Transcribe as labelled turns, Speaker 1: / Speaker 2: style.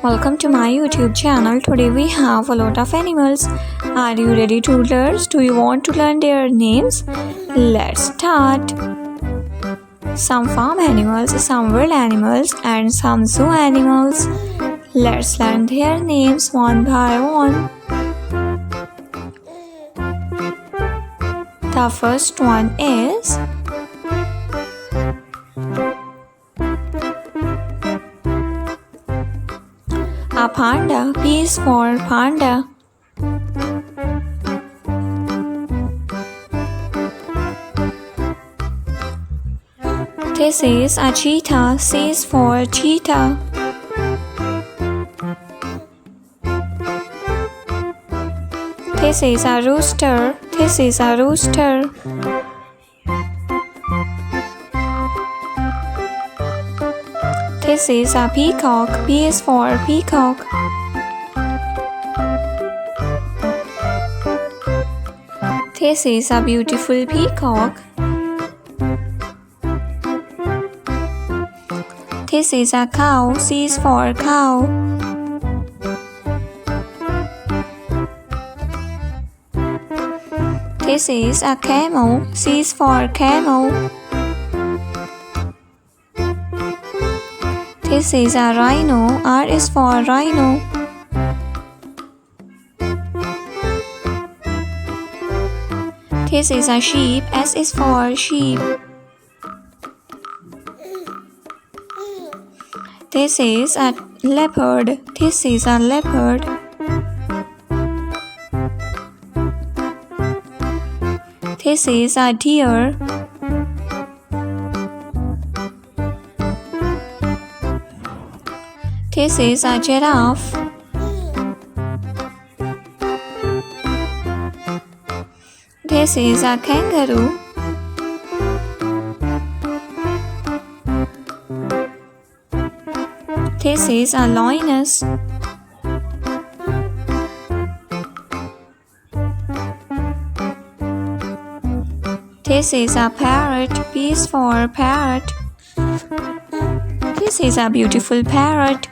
Speaker 1: Welcome to my YouTube channel. Today we have a lot of animals. Are you ready, toddlers? Do you want to learn their names? Let's start. Some farm animals, some wild animals, and some zoo animals. Let's learn their names one by one. The first one is a panda. P is for panda. This is a cheetah. C is for cheetah. This is a rooster. This is a rooster. This is a peacock. P is for peacock. This is a beautiful peacock. This is a cow. C is for cow. This is a camel. C is for camel. This is a rhino. R is for rhino. This is a sheep. S is for sheep. This is a leopard. This is a leopard. This is a deer. This is a giraffe. This is a kangaroo. This is a lioness. This is a parrot. P is for parrot. This is a beautiful parrot.